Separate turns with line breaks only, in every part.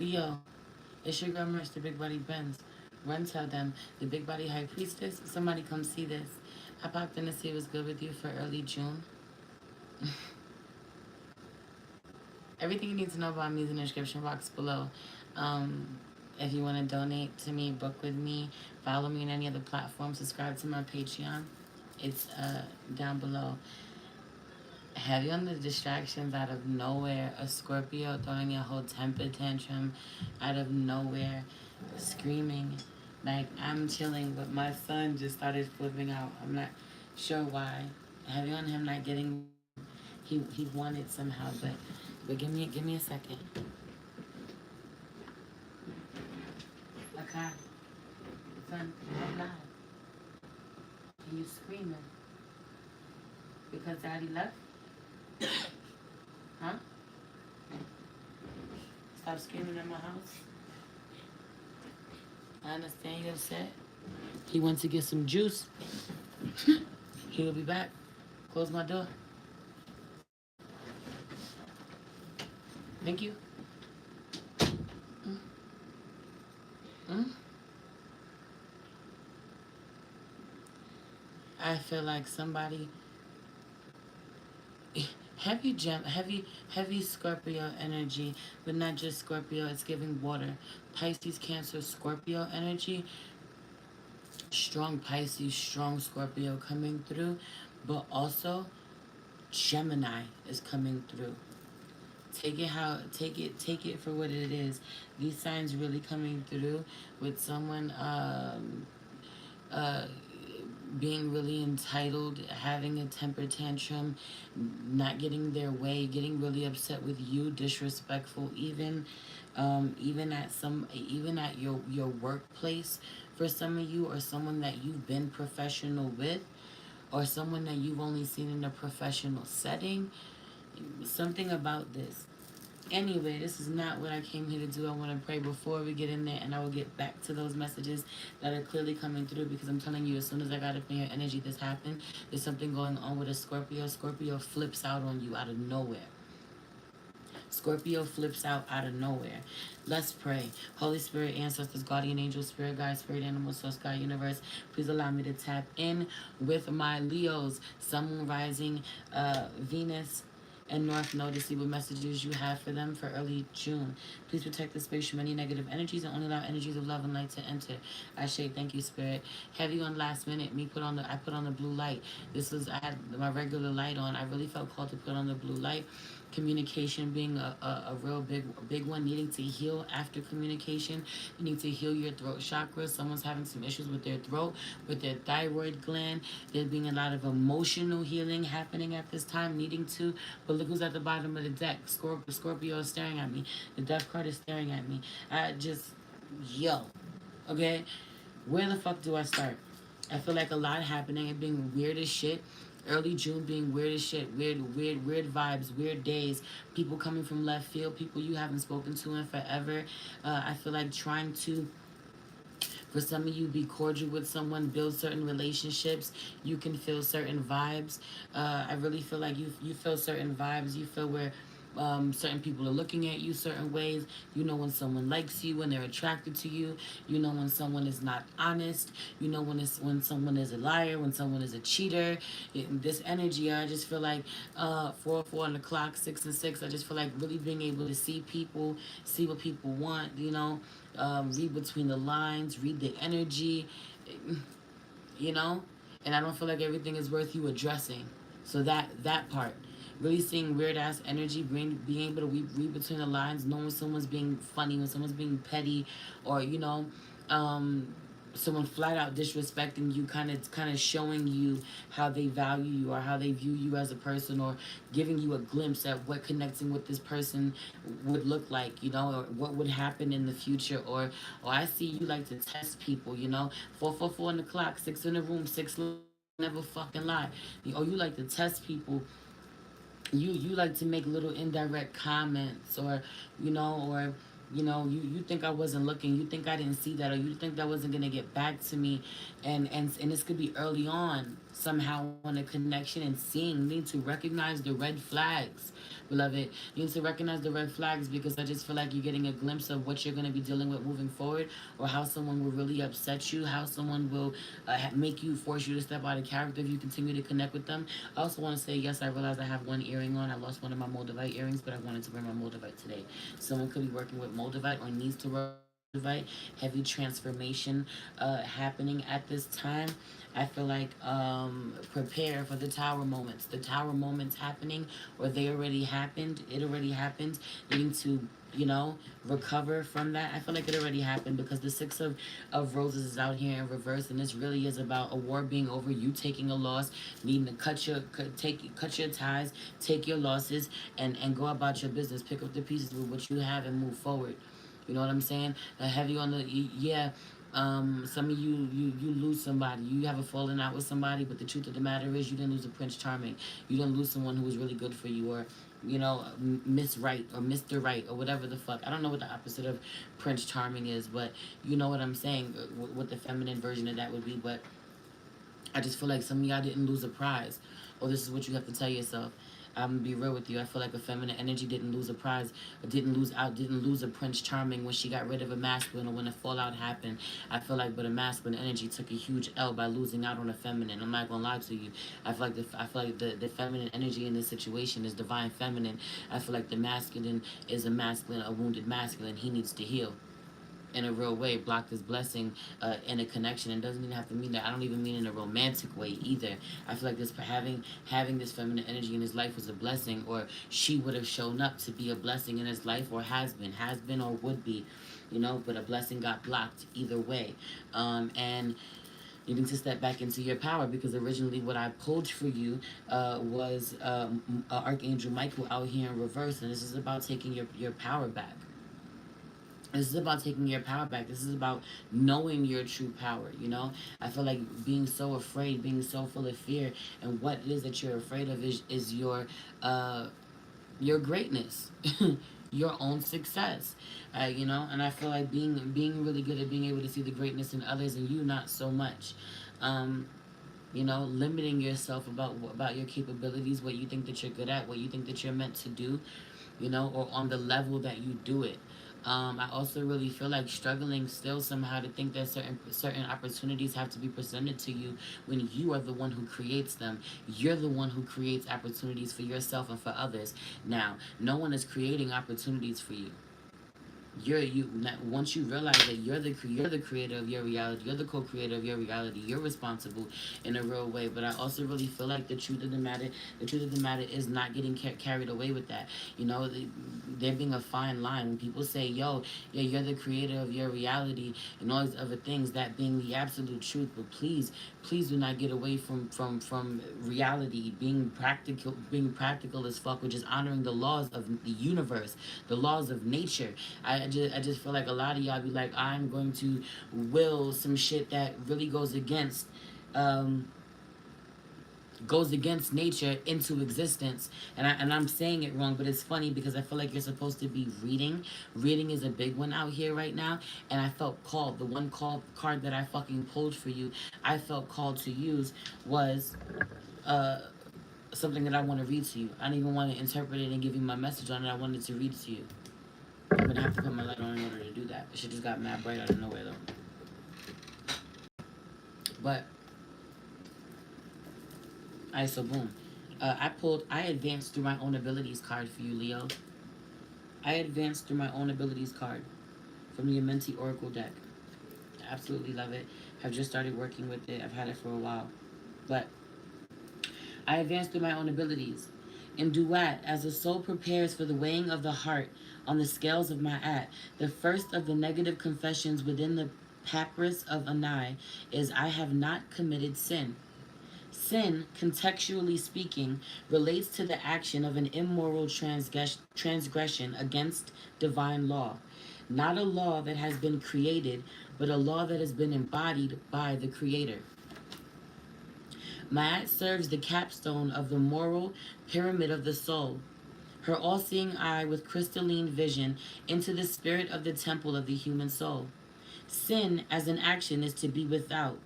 Leo, it's your girl Merch, the Big Body Benz. Run, tell them, the Big Body High Priestess, somebody come see this. I popped in to see what's good with you for early June. Everything you need to know about me is in the description box below. If you want to donate to me, book with me, follow me on any other platform, subscribe to my Patreon. It's down below. Heavy on the distractions out of nowhere. A Scorpio throwing a whole temper tantrum out of nowhere, screaming. Like, I'm chilling, but my son just started flipping out. I'm not sure why. Heavy on him not getting. He wanted somehow, but give me a second. Okay, son, I'm loud. And you screaming because daddy left? Huh? Stop screaming in my house. I understand you're upset. He went to get some juice. He'll be back. Close my door. Thank you. Mm? I feel like somebody heavy Scorpio energy, but not just Scorpio. It's giving water. Pisces, Cancer, Scorpio energy. Strong Pisces, strong Scorpio coming through, but also Gemini is coming through. Take it for what it is. These signs really coming through with someone being really entitled, having a temper tantrum, not getting their way, getting really upset with you, disrespectful, even at your workplace for some of you, or someone that you've been professional with, or someone that you've only seen in a professional setting. Something about this. Anyway, this is not what I came here to do. I want to pray before we get in there, and I will get back to those messages that are clearly coming through, because I'm telling you, as soon as I got up in your energy, this happened. There's something going on with a Scorpio. Scorpio flips out on you out of nowhere. Scorpio flips out of nowhere. Let's pray. Holy Spirit, ancestors, guardian angels, spirit guides, spirit animals, source, God, universe, please allow me to tap in with my Leos, Sun, Moon, Rising, Venus, and North Node to see what messages you have for them for early June. Please protect the space from any negative energies and only allow energies of love and light to enter. Ashe, thank you, Spirit. Heavy on last minute. I put on the blue light. I had my regular light on. I really felt called to put on the blue light. Communication being a real big one. Needing to heal after communication. You need to heal your throat chakra. Someone's having some issues with their throat, with their thyroid gland. There's being a lot of emotional healing happening at this time. Needing to, but look who's at the bottom of the deck. Scorpio is staring at me. The death card is staring at me. Okay? Where the fuck do I start? I feel like a lot happening. It being weird as shit. Early June being weird as shit. Weird vibes, weird days. People coming from left field. People you haven't spoken to in forever. I feel like trying to, for some of you, be cordial with someone, build certain relationships. You can feel certain vibes. I really feel like you feel certain vibes. You feel where certain people are looking at you certain ways. You know when someone likes you, when they're attracted to you. You know when someone is not honest. You know when someone is a liar, when someone is a cheater. This energy, I just feel like 4 on the clock, 6 and 6. I just feel like really being able to see people, see what people want. Read between the lines, read the energy. And I don't feel like everything is worth you addressing. So that part. Really seeing weird ass energy, being able to read between the lines, knowing when someone's being funny, when someone's being petty, or someone flat out disrespecting you, kind of showing you how they value you or how they view you as a person, or giving you a glimpse at what connecting with this person would look like, or what would happen in the future, or I see you like to test people, 4 on the clock, 6 in the room, 6 never fucking lie. Or you like to test people. You like to make little indirect comments, or you think I wasn't looking, you think I didn't see that, or you think that wasn't gonna get back to me, and this could be early on somehow on a connection, and seeing, need to recognize the red flags beloved. You need to recognize the red flags, because I just feel like you're getting a glimpse of what you're going to be dealing with moving forward, or how someone will really upset you, how someone will make you, force you to step out of character if you continue to connect with them. I also want to say, yes, I realize I have one earring on. I lost one of my Moldavite earrings, but I wanted to wear my Moldavite today. Someone could be working with Moldavite or needs to work with Moldavite. Heavy transformation happening at this time. I feel like prepare for the tower moments. The tower moments happening, or they already happened. It already happened. You need to, recover from that. I feel like it already happened, because the of roses is out here in reverse, and this really is about a war being over, you taking a loss, needing to cut your ties, take your losses, and go about your business. Pick up the pieces with what you have and move forward. You know what I'm saying? Heavy on the, yeah. Some of you lose somebody. You have a falling out with somebody, but the truth of the matter is, you didn't lose a Prince Charming. You didn't lose someone who was really good for you, or Miss Right or Mr. Right or whatever the fuck. I don't know what the opposite of Prince Charming is, but you know what I'm saying. What the feminine version of that would be, but I just feel like some of y'all didn't lose a prize, or this is what you have to tell yourself. I'm gonna be real with you. I feel like a feminine energy didn't lose a prize, or didn't lose a Prince Charming when she got rid of a masculine, or when a fallout happened. I feel like, but a masculine energy took a huge L by losing out on a feminine. I'm not gonna lie to you. I feel like the feminine energy in this situation is divine feminine. I feel like the masculine is a wounded masculine. He needs to heal in a real way, block this blessing in a connection. And doesn't even have to mean that. I don't even mean in a romantic way either. I feel like this having this feminine energy in his life was a blessing, or she would have shown up to be a blessing in his life, or has been or would be, but a blessing got blocked either way. And you need to step back into your power, because originally what I pulled for you was Archangel Michael out here in reverse, and this is about taking your power back. This is about taking your power back. This is about knowing your true power. I feel like being so afraid, being so full of fear, and what it is that you're afraid of is your greatness, your own success. And I feel like being really good at being able to see the greatness in others, and you not so much. Um, Limiting yourself about your capabilities, what you think that you're good at, what you think that you're meant to do, or on the level that you do it. I also really feel like struggling still somehow to think that certain opportunities have to be presented to you when you are the one who creates them. You're the one who creates opportunities for yourself and for others. Now, no one is creating opportunities for you. Once you realize that you're the creator of your reality, you're the co-creator of your reality, you're responsible in a real way. But I also really feel like the truth of the matter is not getting carried away with that. There being a fine line when people say, yo, yeah, you're the creator of your reality and all these other things, that being the absolute truth. But please do not get away from reality, being practical as fuck, which is honoring the laws of the universe, the laws of nature. I just feel like a lot of y'all be like, I'm going to will some shit that really um goes against nature into existence. And I'm saying it wrong, but it's funny because I feel like you're supposed to be reading is a big one out here right now. And I felt called, the one card that I fucking pulled for you, I felt called to use was uh something that I want to read to you. I don't even want to interpret it and give you my message on it. I wanted to read to you. I'm gonna have to put my light on in order to do that. The shit just got mad bright out of nowhere though. But alright, so boom. I advanced through my own abilities card for you, Leo. I advanced through my own abilities card from the Amenti Oracle deck. I absolutely love it. I've just started working with it. I've had it for a while. But I advanced through my own abilities. In duet, as the soul prepares for the weighing of the heart on the scales of my at, the first of the negative confessions within the papyrus of Anai is, I have not committed sin. Sin, contextually speaking, relates to the action of an immoral transgression against divine law. Not a law that has been created, but a law that has been embodied by the Creator. Ma'at serves the capstone of the moral pyramid of the soul, her all-seeing eye with crystalline vision into the spirit of the temple of the human soul. Sin as an action is to be without.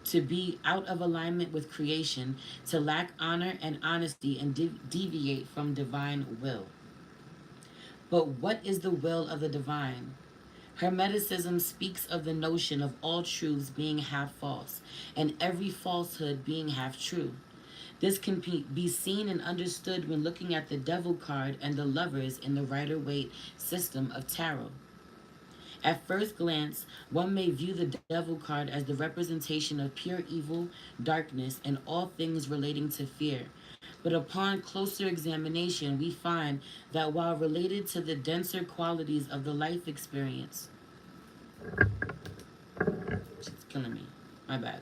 to be out of alignment with creation, to lack honor and honesty, and deviate from divine will. But what is the will of the divine? Hermeticism speaks of the notion of all truths being half false, and every falsehood being half true. This can be seen and understood when looking at the Devil card and the Lovers in the Rider Waite system of tarot. At first glance, one may view the Devil card as the representation of pure evil, darkness, and all things relating to fear. But upon closer examination, we find that while related to the denser qualities of the life experience, it's killing me. My bad.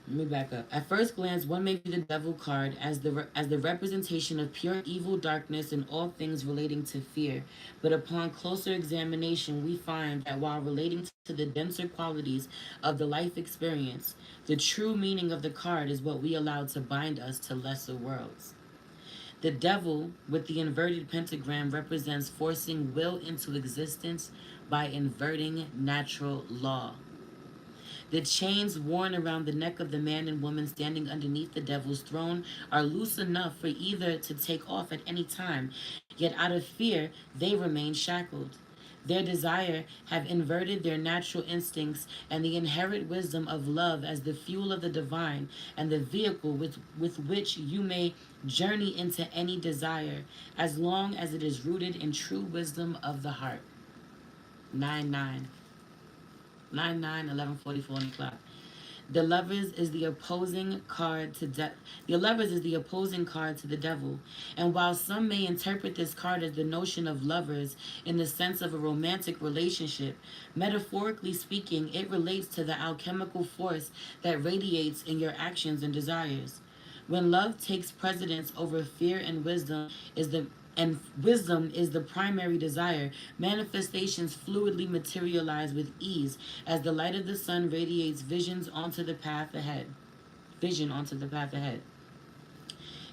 Let me back up. At first glance, one may view the Devil card as the representation of pure evil, darkness, and all things relating to fear. But upon closer examination, we find that while relating to the denser qualities of the life experience, the true meaning of the card is what we allow to bind us to lesser worlds. The Devil, with the inverted pentagram, represents forcing will into existence by inverting natural law. The chains worn around the neck of the man and woman standing underneath the devil's throne are loose enough for either to take off at any time, yet out of fear they remain shackled. Their desire have inverted their natural instincts and the inherent wisdom of love as the fuel of the divine and the vehicle with which you may journey into any desire, as long as it is rooted in true wisdom of the heart. 9 9. 9 9 11:44 on the clock. The lovers is the opposing card to the lovers is the opposing card to the devil. And while some may interpret this card as the notion of lovers in the sense of a romantic relationship, metaphorically speaking, it relates to the alchemical force that radiates in your actions and desires. When love takes precedence over fear and wisdom is the primary desire, manifestations fluidly materialize with ease as the light of the sun radiates vision onto the path ahead.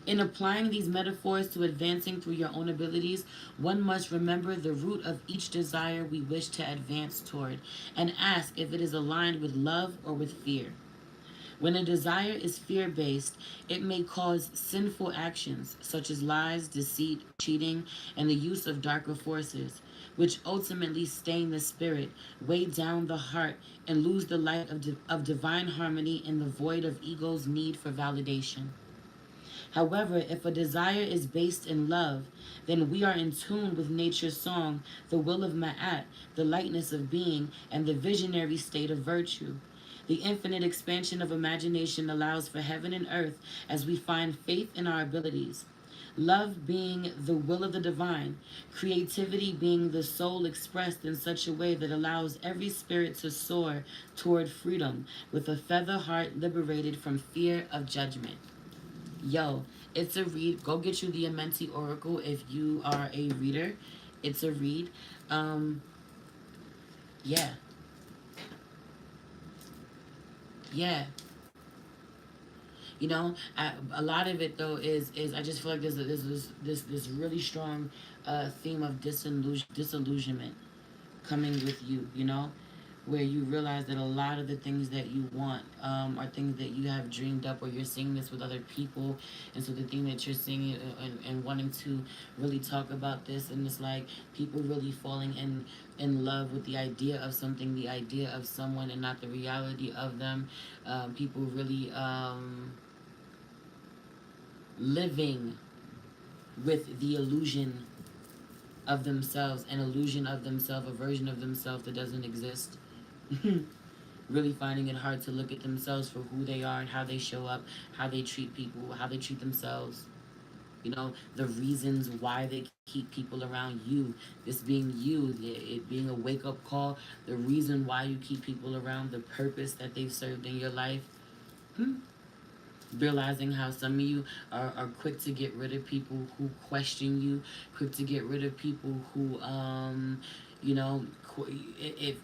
In applying these metaphors to advancing through your own abilities, one must remember the root of each desire we wish to advance toward and ask if it is aligned with love or with fear. When a desire is fear based, it may cause sinful actions such as lies, deceit, cheating, and the use of darker forces, which ultimately stain the spirit, weigh down the heart, and lose the light of divine harmony in the void of ego's need for validation. However, if a desire is based in love, then we are in tune with nature's song, the will of Ma'at, the lightness of being, and the visionary state of virtue. The infinite expansion of imagination allows for heaven and earth as we find faith in our abilities. Love being the will of the divine, creativity being the soul expressed in such a way that allows every spirit to soar toward freedom with a feather heart liberated from fear of judgment. Yo, it's a read. Go get you the Amenti Oracle if you are a reader. It's a read. Um, yeah, yeah. A lot of it though is I just feel like there's this really strong theme of disillusionment coming with you. Where you realize that a lot of the things that you want are things that you have dreamed up, or you're seeing this with other people, and so the thing that you're seeing and wanting to really talk about this, and it's like people really falling in love with the idea of something, the idea of someone, and not the reality of them. People really living with the illusion of themselves, an illusion of themselves, a version of themselves that doesn't exist. Really finding it hard to look at themselves for who they are and how they show up, how they treat people, how they treat themselves. The reasons why they keep people around you. This being you, it being a wake up call, the reason why you keep people around, the purpose that they've served in your life. Realizing how some of you are quick to get rid of people who question you, quick to get rid of people who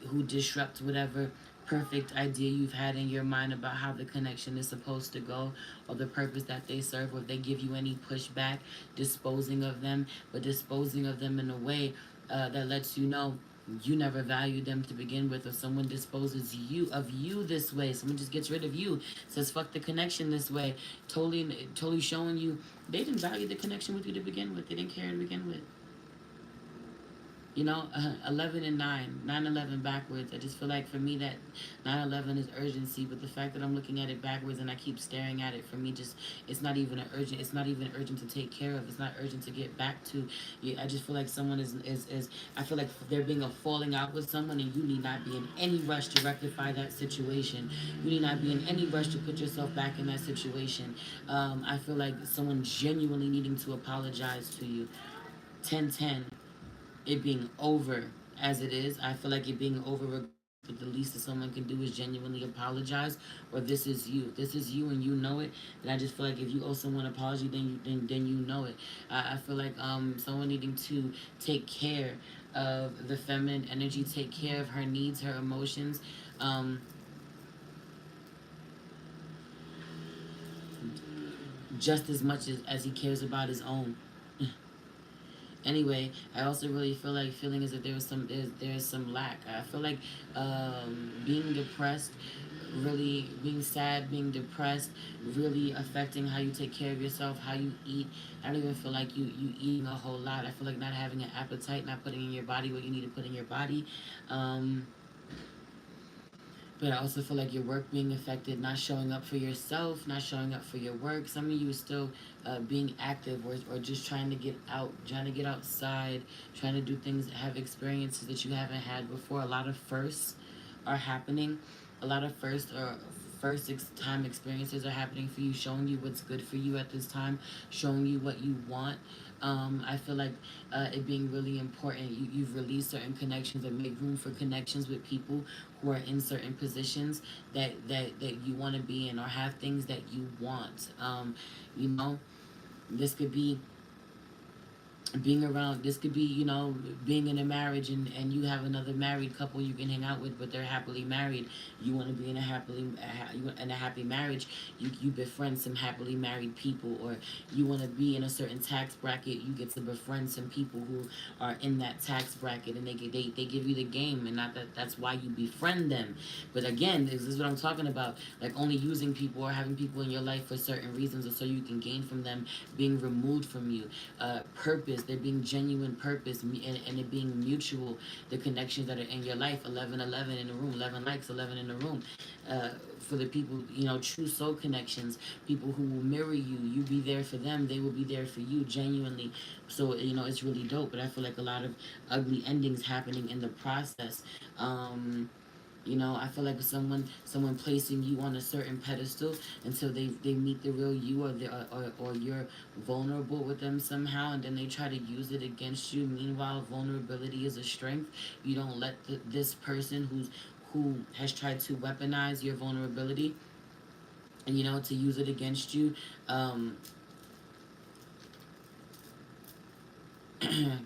who disrupt whatever perfect idea you've had in your mind about how the connection is supposed to go, or the purpose that they serve, or if they give you any pushback, disposing of them, but disposing of them in a way that lets you know You never valued them to begin with, or someone disposes you this way. Someone just gets rid of you, says fuck the connection this way, totally showing you they didn't value the connection with you to begin with. They didn't care to begin with. 11 and 9, 9/11 backwards. I just feel like for me that 9/11 is urgency, but the fact that I'm looking at it backwards and I keep staring at it, for me, just it's not even an urgent. It's not even urgent to take care of. It's not urgent to get back to. Yeah, I just feel like someone is. I feel like there being a falling out with someone, and you need not be in any rush to rectify that situation. You need not be in any rush to put yourself back in that situation. I feel like someone genuinely needing to apologize to you. 10/10, it being over as it is. I feel like it being over regardless, but the least that someone can do is genuinely apologize. Or this is you. This is you, and you know it. And I just feel like if you owe someone an apology, then you know it. I feel like someone needing to take care of the feminine energy, take care of her needs, her emotions. Um, just as much as he cares about his own. Anyway, I also really feel like feeling as if there is some lack. I feel like being depressed, really being sad, being depressed, really affecting how you take care of yourself, how you eat. I don't even feel like you eating a whole lot. I feel like not having an appetite, not putting in your body what you need to put in your body. Um, but I also feel like your work being affected, not showing up for yourself, not showing up for your work. Some of you are still being active, or just trying to get out, trying to get outside, trying to do things, have experiences that you haven't had before. A lot of firsts are happening. A lot of first time experiences are happening for you, showing you what's good for you at this time, showing you what you want. I feel like it being really important. You've released certain connections and make room for connections with people who are in certain positions that you want to be in, or have things that you want. You know, this could be being around, this could be, being in a marriage, and you have another married couple you can hang out with, but they're happily married. You want to be in a happy marriage. You befriend some happily married people. Or you want to be in a certain tax bracket, you get to befriend some people who are in that tax bracket, and they give you the game. And not that that's why you befriend them, but again, this is what I'm talking about, like only using people or having people in your life for certain reasons, or so you can gain from them, being removed from you. Purpose, there being genuine purpose, and it being mutual, the connections that are in your life. 11/11 in the room, 11 likes, 11 in the room. For the people, true soul connections, people who will mirror you. You be there for them, they will be there for you, genuinely. So it's really dope. But I feel like a lot of ugly endings happening in the process. I feel like someone placing you on a certain pedestal until they meet the real you, or you're vulnerable with them somehow, and then they try to use it against you. Meanwhile, vulnerability is a strength. You don't let this person who has tried to weaponize your vulnerability, and to use it against you, um,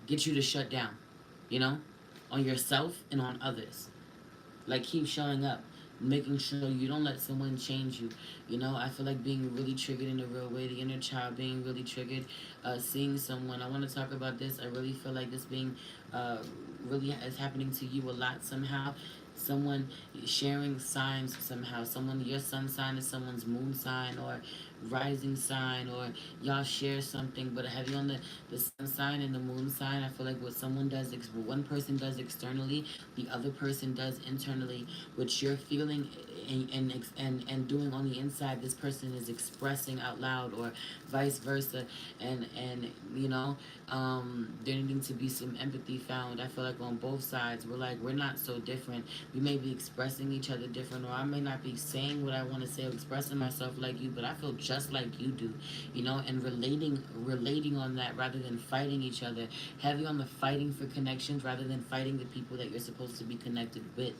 get you to shut down, you know, on yourself and on others. Like, keep showing up, making sure you don't let someone change you. I feel like being really triggered in a real way, the inner child being really triggered, seeing someone. I want to talk about this. I really feel like this being uh, really is happening to you a lot somehow. Someone sharing signs somehow. Someone, your sun sign is someone's moon sign or rising sign, or y'all share something, but have you on the sun sign and the moon sign. I feel like what someone does, one person does externally, the other person does internally. What you're feeling and doing on the inside, this person is expressing out loud, or vice versa. And there needing to be some empathy found. I feel like on both sides, we're not so different. We may be expressing each other different, or I may not be saying what I want to say or expressing myself like you, but I feel just like you do, and relating on that, rather than fighting each other. Heavy on the fighting for connections rather than fighting the people that you're supposed to be connected with,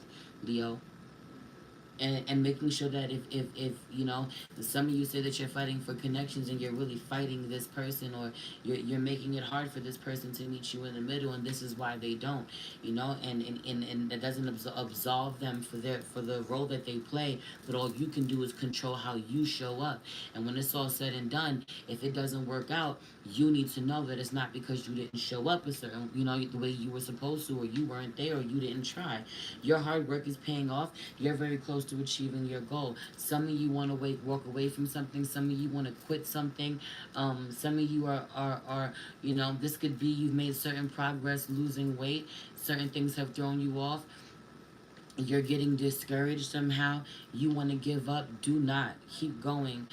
Leo. and making sure that if you know, some of you say that you're fighting for connections and you're really fighting this person, or you're making it hard for this person to meet you in the middle, and this is why they don't, you know, and that doesn't absolve them for their for the role that they play, but all you can do is control how you show up. And when it's all said and done, if it doesn't work out, you need to know that it's not because you didn't show up a certain, you know, the way you were supposed to, or you weren't there, or you didn't try. Your hard work is paying off. You're very close to achieving your goal. Some of you want to walk away from something. Some of you want to quit something. Some of you are, you know, this could be you've made certain progress losing weight. Certain things have thrown you off. You're getting discouraged somehow. You want to give up. Do not. Keep going.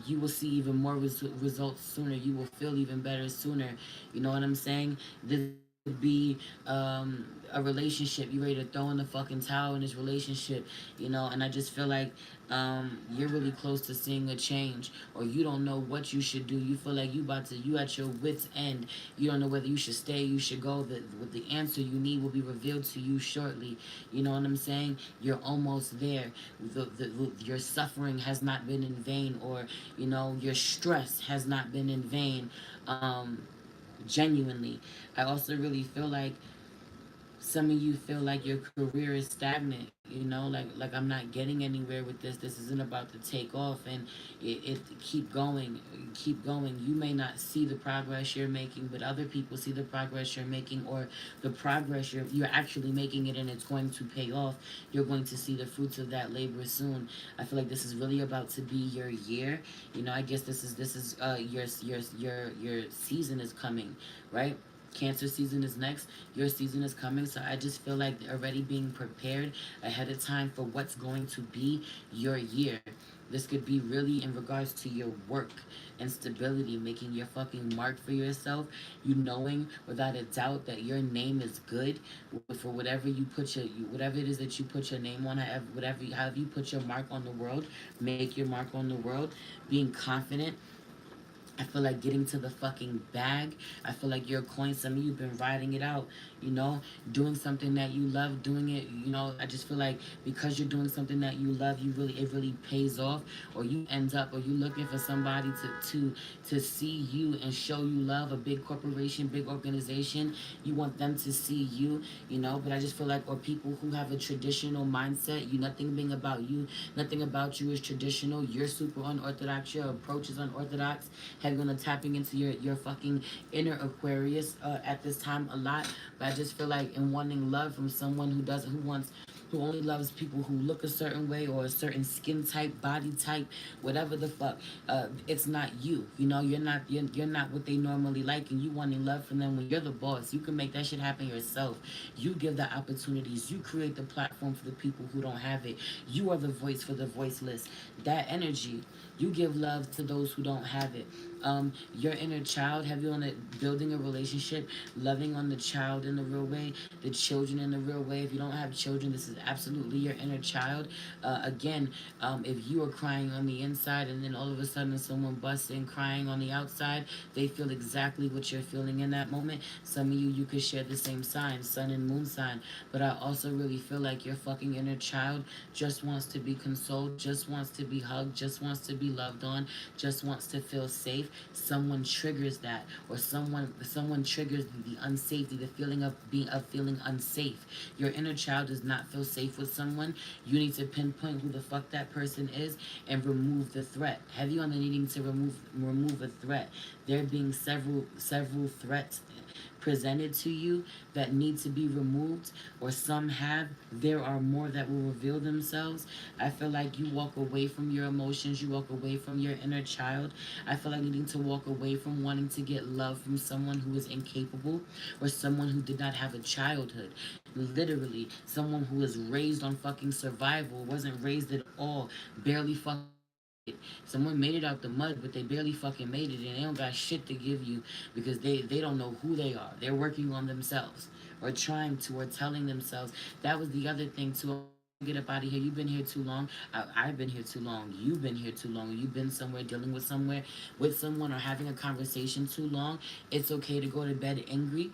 You will see even more results sooner. You will feel even better sooner. You know what I'm saying? This could be a relationship. You ready to throw in the fucking towel in this relationship, you know? And I just feel like you're really close to seeing a change, or you don't know what you should do. You feel like you at your wits end. You don't know whether you should stay, you should go. The answer you need will be revealed to you shortly. You know what I'm saying? You're almost there. Your suffering has not been in vain, or you know, your stress has not been in vain. Genuinely, I also really feel like some of you feel like your career is stagnant, you know, like I'm not getting anywhere with this isn't about to take off, and it keep going. You may not see the progress you're making, but other people see the progress you're making, or the progress you're actually making it, and it's going to pay off. You're going to see the fruits of that labor soon. I feel like this is really about to be your year. You know, I guess this is your season is coming, right? Cancer season is next. Your season is coming. So I just feel like already being prepared ahead of time for what's going to be your year. This could be really in regards to your work and stability, making your fucking mark for yourself. You knowing without a doubt that your name is good for whatever you put whatever it is that you put your name on, however you put your mark on the world, make your mark on the world, being confident. I feel like getting to the fucking bag. I feel like your coin. Some of you've been riding it out, you know, doing something that you love, doing it, you know. I just feel like because you're doing something that you love, it really pays off. Or you end up, or you looking for somebody to see you and show you love. A big corporation, big organization, you want them to see you, you know. But I just feel like, or people who have a traditional mindset, nothing being about you, nothing about you is traditional. You're super unorthodox. Your approach is unorthodox. Have you gonna tapping into your fucking inner Aquarius at this time a lot. But I just feel like in wanting love from someone who only loves people who look a certain way, or a certain skin type, body type, whatever the fuck. It's not you. You know, you're not what they normally like, and you wanting love from them when you're the boss. You can make that shit happen yourself. You give the opportunities. You create the platform for the people who don't have it. You are the voice for the voiceless. That energy. You give love to those who don't have it. Your inner child, have you on it building a relationship, loving on the child in the real way, the children in the real way. If you don't have children, this is absolutely your inner child. Again, if you are crying on the inside, and then all of a sudden someone busts in crying on the outside, they feel exactly what you're feeling in that moment. Some of you could share the same sign, sun and moon sign. But I also really feel like your fucking inner child just wants to be consoled, just wants to be hugged, just wants to be loved on, just wants to feel safe. Someone triggers that, or someone triggers the unsafety, the feeling of feeling unsafe. Your inner child does not feel safe with someone. You need to pinpoint who the fuck that person is and remove the threat. Heavy on the needing to remove a threat. There being several threats presented to you that need to be removed, or some have. There are more that will reveal themselves. I feel like you walk away from your emotions, you walk away from your inner child. I feel like needing to walk away from wanting to get love from someone who is incapable, or someone who did not have a childhood. Literally, someone who was raised on fucking survival, wasn't raised at all, barely fucking made it. Someone made it out the mud, but they barely fucking made it, and they don't got shit to give you because they don't know who they are. They're working on themselves, or trying to, or telling themselves. That was the other thing too. Get up out of here. You've been here too long. I've been here too long. You've been here too long. You've been somewhere dealing with someone, or having a conversation too long. It's okay to go to bed angry.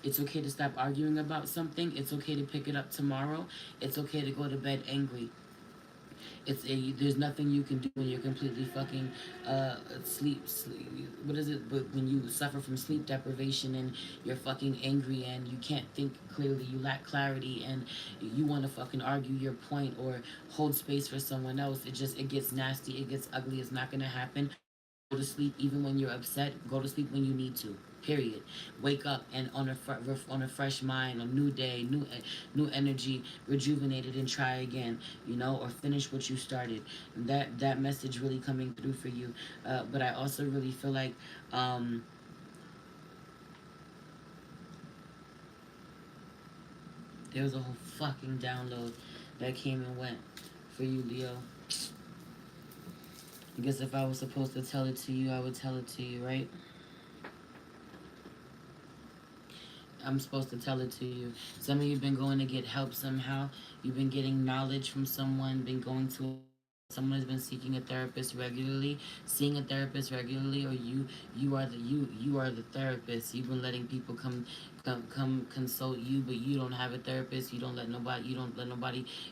It's okay to stop arguing about something. It's okay to pick it up tomorrow. It's okay to go to bed angry. There's nothing you can do when you're completely fucking sleep. What is it? But when you suffer from sleep deprivation and you're fucking angry and you can't think clearly, you lack clarity, and you want to fucking argue your point or hold space for someone else. It gets nasty. It gets ugly. It's not gonna happen. Go to sleep even when you're upset. Go to sleep when you need to. Period. Wake up and on a fresh mind, a new day, new energy, rejuvenated, and try again. Or finish what you started. That message really coming through for you. But I also really feel like there was a whole fucking download that came and went for you, Leo. I guess if I was supposed to tell it to you, I would tell it to you, right? I'm supposed to tell it to you. Some of you have been going to get help somehow. You've been getting knowledge from someone, been going to someone has been seeking a therapist regularly, seeing a therapist regularly, or you are the therapist. You've been letting people come consult you, but you don't have a therapist. You don't let nobody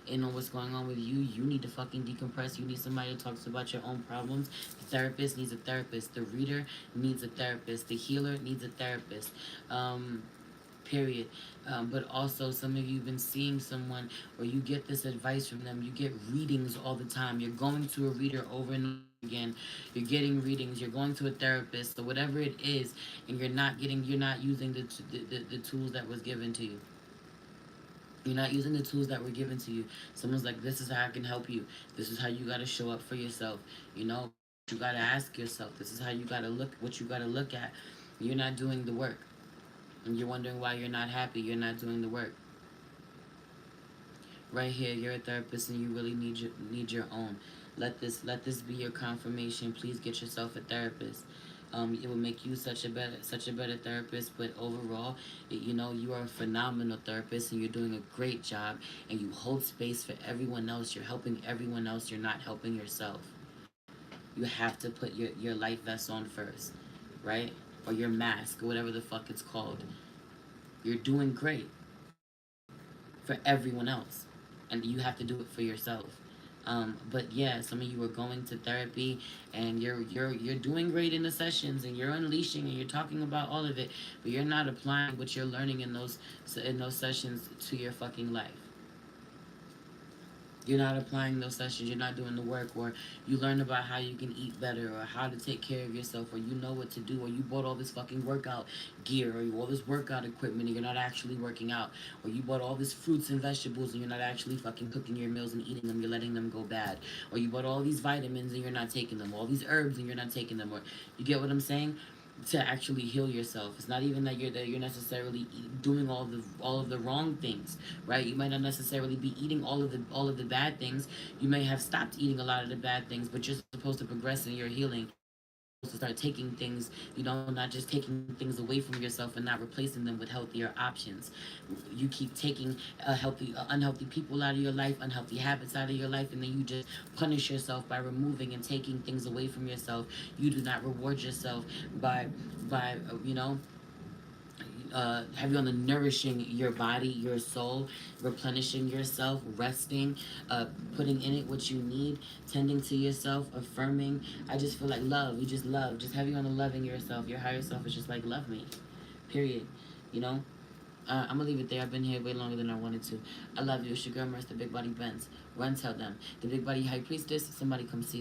in on what's going on with you. You need to fucking decompress. You need somebody to talk to about your own problems. The therapist needs a therapist. The reader needs a therapist. The healer needs a therapist. Period. But also, some of you have been seeing someone, or you get this advice from them. You get readings all the time. You're going to a reader over and over again. You're getting readings. You're going to a therapist, or whatever it is, and you're not using the tools that was given to you. You're not using the tools that were given to you. Someone's like, this is how I can help you. This is how you got to show up for yourself. You got to ask yourself. This is how you got to look, what you got to look at. You're not doing the work. And you're wondering why you're not happy. You're not doing the work. Right here, you're a therapist and you really need your own. Let this be your confirmation. Please get yourself a therapist. It will make you such a better therapist. But overall, you are a phenomenal therapist and you're doing a great job. And you hold space for everyone else. You're helping everyone else. You're not helping yourself. You have to put your life vest on first, right? Or your mask, or whatever the fuck it's called. You're doing great for everyone else, and you have to do it for yourself. But yeah, some of you are going to therapy, and you're doing great in the sessions, and you're unleashing, and you're talking about all of it, but you're not applying what you're learning in those sessions to your fucking life. You're not applying those sessions. You're not doing the work, or you learn about how you can eat better, or how to take care of yourself, or you know what to do, or you bought all this fucking workout gear, or all this workout equipment, and you're not actually working out, or you bought all these fruits and vegetables, and you're not actually fucking cooking your meals and eating them. You're letting them go bad, or you bought all these vitamins and you're not taking them, all these herbs and you're not taking them, or you get what I'm saying? To actually heal yourself. It's not even that you're necessarily doing all of the wrong things, right? You might not necessarily be eating all of the bad things. You may have stopped eating a lot of the bad things, but you're supposed to progress in your healing. To start taking things, not just taking things away from yourself and not replacing them with healthier options. You keep taking unhealthy people out of your life, unhealthy habits out of your life, and then you just punish yourself by removing and taking things away from yourself. You do not reward yourself by have you on the nourishing your body, your soul, replenishing yourself, resting, putting in it what you need, tending to yourself, affirming. I just feel like love. You just love. Just have you on the loving yourself. Your higher self is just like, love me. Period. You know? I'm gonna leave it there. I've been here way longer than I wanted to. I love you. It's your girl, Merce, the Big Body Benz. Run, tell them. The Big Body High Priestess. Somebody come see